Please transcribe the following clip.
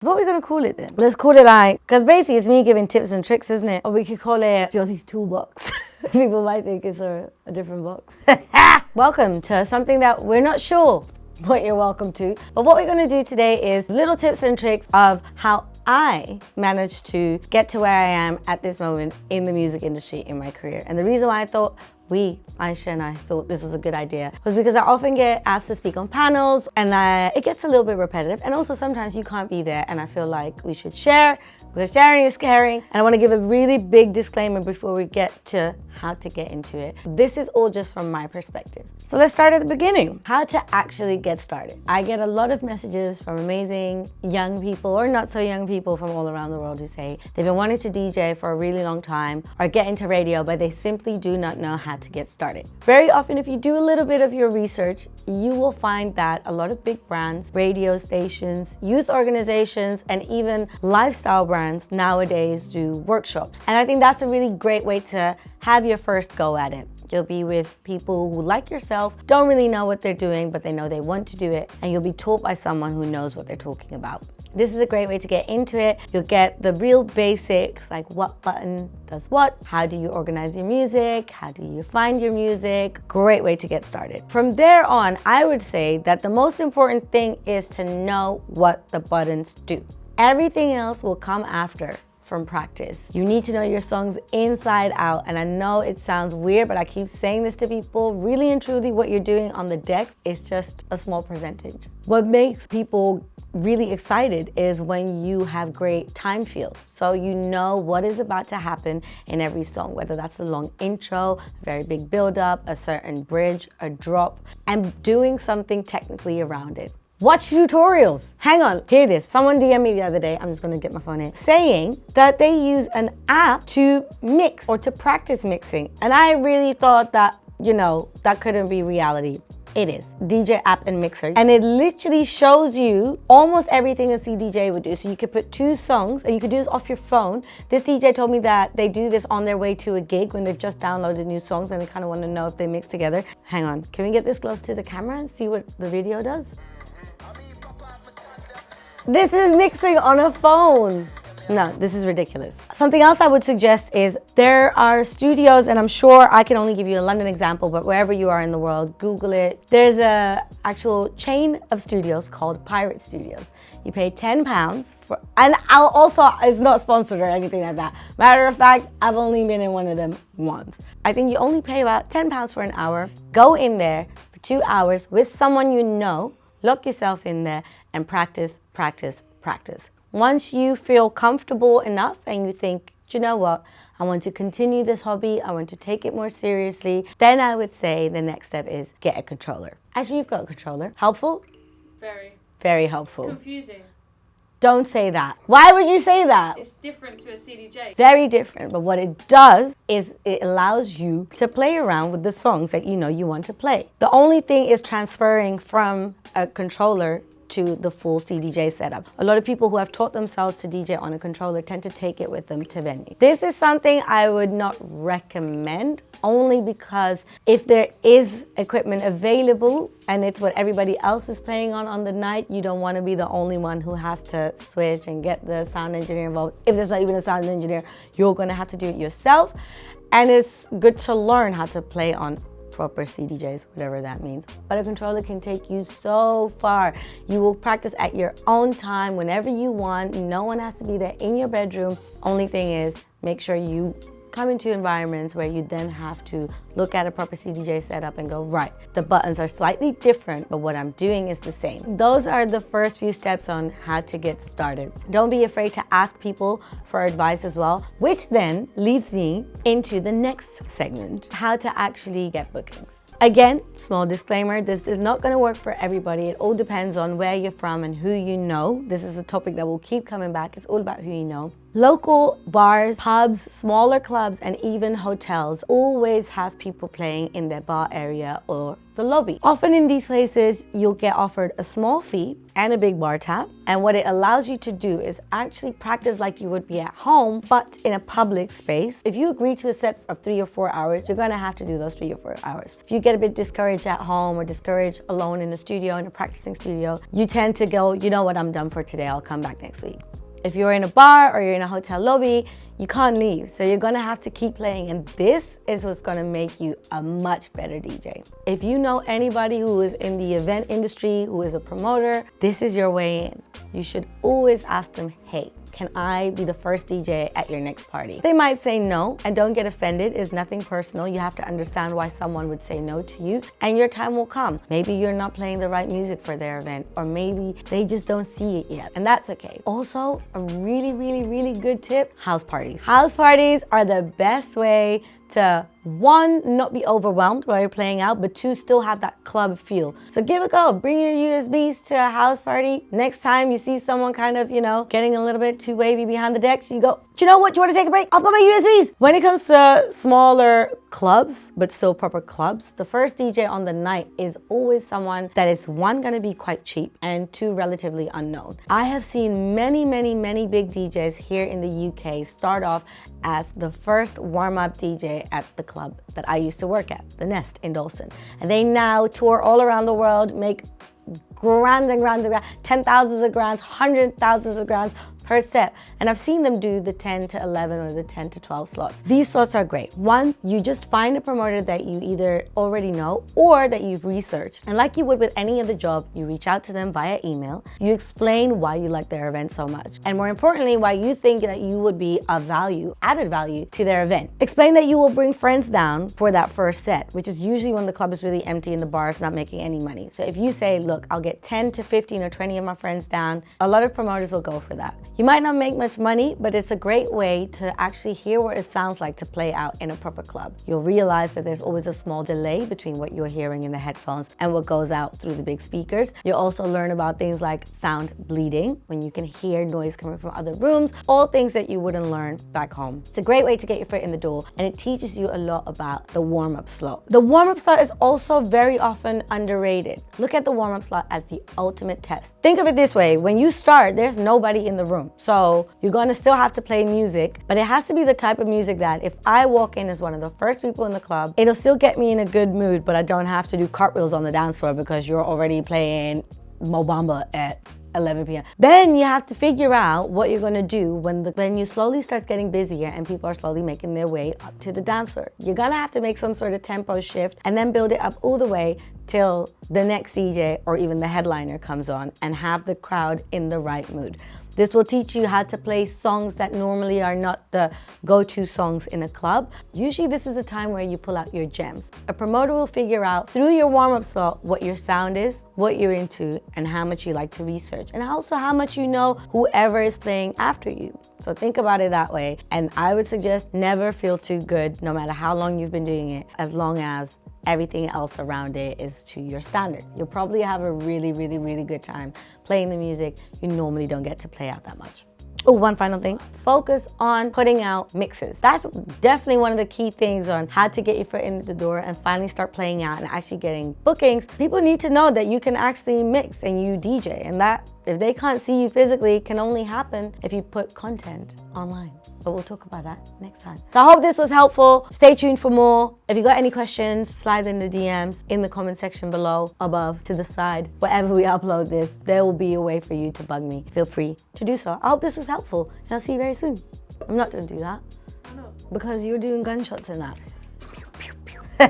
What are we gonna call it then? Let's call it like, because basically it's me giving tips and tricks, isn't it? Or we could call it JYOTY'S toolbox. People might think it's a different box. Welcome to something that we're not sure what you're welcome to. But what we're gonna do today is little tips and tricks of how I managed to get to where I am at this moment in the music industry in my career. And the reason why I thought Ayshe and I thought this was a good idea was because I often get asked to speak on panels and it gets a little bit repetitive, and also sometimes you can't be there, and I feel like we should share because sharing is caring. And I want to give a really big disclaimer before we get to how to get into it. This is all just from my perspective. So let's start at the beginning. How to actually get started. I get a lot of messages from amazing young people or not so young people from all around the world who say they've been wanting to DJ for a really long time or get into radio, but they simply do not know how to get started. Very often, if you do a little bit of your research, you will find that a lot of big brands, radio stations, youth organizations, and even lifestyle brands nowadays do workshops. And I think that's a really great way to have your first go at it. You'll be with people who, like yourself, don't really know what they're doing, but they know they want to do it, and you'll be taught by someone who knows what they're talking about. This is a great way to get into it. You'll get the real basics, like what button does what, how do you organize your music, how do you find your music. Great way to get started. From there on, I would say that the most important thing is to know what the buttons do. Everything else will come after from practice. You need to know your songs inside out. And I know it sounds weird, but I keep saying this to people. Really and truly, what you're doing on the deck is just a small percentage. What makes people really excited is when you have great time feel. So you know what is about to happen in every song, whether that's a long intro, a very big build up, a certain bridge, a drop, and doing something technically around it. Watch tutorials. Hang on, hear this. Someone DM'd me the other day, I'm just gonna get my phone here, saying that they use an app to mix or to practice mixing. And I really thought that, that couldn't be reality. It is. DJ app and mixer. And it literally shows you almost everything a CDJ would do. So you could put two songs and you could do this off your phone. This DJ told me that they do this on their way to a gig when they've just downloaded new songs and they kind of want to know if they mix together. Hang on, can we get this close to the camera and see what the video does? This is mixing on a phone. No, this is ridiculous. Something else I would suggest is there are studios, and I'm sure I can only give you a London example, but wherever you are in the world, Google it. There's a actual chain of studios called Pirate Studios. You pay £10 for, and it's not sponsored or anything like that. Matter of fact, I've only been in one of them once. I think you only pay about £10 for an hour. Go in there for 2 hours with someone you know, lock yourself in there and practice, practice, practice. Once you feel comfortable enough and you think, you know what, I want to continue this hobby, I want to take it more seriously, then I would say the next step is get a controller. Actually, you've got a controller. Helpful? Very. Very helpful. Confusing. Don't say that. Why would you say that? It's different to a CDJ. Very different, but what it does is it allows you to play around with the songs that you know you want to play. The only thing is transferring from a controller to the full CDJ setup. A lot of people who have taught themselves to DJ on a controller tend to take it with them to venue. This is something I would not recommend, only because if there is equipment available and it's what everybody else is playing on the night, you don't want to be the only one who has to switch and get the sound engineer involved. If there's not even a sound engineer, you're going to have to do it yourself. And it's good to learn how to play on proper CDJs, whatever that means. But a controller can take you so far. You will practice at your own time, whenever you want. No one has to be there in your bedroom. Only thing is, make sure you come into environments where you then have to look at a proper CDJ setup and go, right, the buttons are slightly different, but what I'm doing is the same. Those are the first few steps on how to get started. Don't be afraid to ask people for advice as well, which then leads me into the next segment, how to actually get bookings. Again, small disclaimer, this is not going to work for everybody. It all depends on where you're from and who you know. This is a topic that will keep coming back. It's all about who you know. Local bars, pubs, smaller clubs, and even hotels always have people playing in their bar area or the lobby. Often in these places, you'll get offered a small fee and a big bar tab. And what it allows you to do is actually practice like you would be at home, but in a public space. If you agree to a set of 3 or 4 hours, you're gonna have to do those 3 or 4 hours. If you get a bit discouraged at home or discouraged alone in a studio, in a practicing studio, you tend to go, you know what, I'm done for today, I'll come back next week. If you're in a bar or you're in a hotel lobby, you can't leave. So you're gonna have to keep playing. And this is what's gonna make you a much better DJ. If you know anybody who is in the event industry, who is a promoter, this is your way in. You should always ask them, hey, can I be the first DJ at your next party? They might say no, and don't get offended. It's nothing personal. You have to understand why someone would say no to you, and your time will come. Maybe you're not playing the right music for their event, or maybe they just don't see it yet, and that's okay. Also, a really, really, really good tip, house parties. House parties are the best way to, one, not be overwhelmed while you're playing out, but two, still have that club feel. So give it a go. Bring your USBs to a house party. Next time you see someone kind of, getting a little bit too wavy behind the decks, you go, do you know what? Do you want to take a break? I've got my USBs. When it comes to smaller clubs, but still proper clubs, the first DJ on the night is always someone that is, one, going to be quite cheap, and two, relatively unknown. I have seen many, many, many big DJs here in the UK start off as the first warm-up DJ at the club that I used to work at, The Nest in Dawson. And they now tour all around the world, make grand and grand, 10,000s of grands, 100,000s of grands per set. And I've seen them do the 10 to 11 or the 10 to 12 slots. These slots are great. One, you just find a promoter that you either already know or that you've researched. And like you would with any other job, you reach out to them via email. You explain why you like their event so much. And more importantly, why you think that you would be of value, added value to their event. Explain that you will bring friends down for that first set, which is usually when the club is really empty and the bar is not making any money. So if you say, look, I'll get 10 to 15 or 20 of my friends down, a lot of promoters will go for that. You might not make much money, but it's a great way to actually hear what it sounds like to play out in a proper club. You'll realize that there's always a small delay between what you're hearing in the headphones and what goes out through the big speakers. You'll also learn about things like sound bleeding, when you can hear noise coming from other rooms, all things that you wouldn't learn back home. It's a great way to get your foot in the door, and it teaches you a lot about the warm-up slot. The warm-up slot is also very often underrated. Look at the warm-up slot as the ultimate test. Think of it this way, when you start, there's nobody in the room. So you're gonna still have to play music, but it has to be the type of music that if I walk in as one of the first people in the club, it'll still get me in a good mood, but I don't have to do cartwheels on the dance floor because you're already playing Mo Bamba at 11 p.m. Then you have to figure out what you're gonna do when the venue slowly starts getting busier and people are slowly making their way up to the dance floor. You're gonna have to make some sort of tempo shift and then build it up all the way till the next DJ or even the headliner comes on and have the crowd in the right mood. This will teach you how to play songs that normally are not the go-to songs in a club. Usually this is a time where you pull out your gems. A promoter will figure out through your warm-up slot what your sound is, what you're into, and how much you like to research, and also how much you know whoever is playing after you. So think about it that way. And I would suggest never feel too good, no matter how long you've been doing it, as long as everything else around it is to your standard. You'll probably have a really, really, really good time playing the music you normally don't get to play out that much. Oh, one final thing, focus on putting out mixes. That's definitely one of the key things on how to get your foot in the door and finally start playing out and actually getting bookings. People need to know that you can actually mix and you DJ, and that, if they can't see you physically, can only happen if you put content online. But we'll talk about that next time. So I hope this was helpful. Stay tuned for more. If you got any questions, slide in the DMs in the comment section below, above, to the side. Wherever we upload this, there will be a way for you to bug me. Feel free to do so. I hope this was helpful, and I'll see you very soon. I'm not gonna do that. I know. Because you're doing gunshots in that. Pew, pew, pew.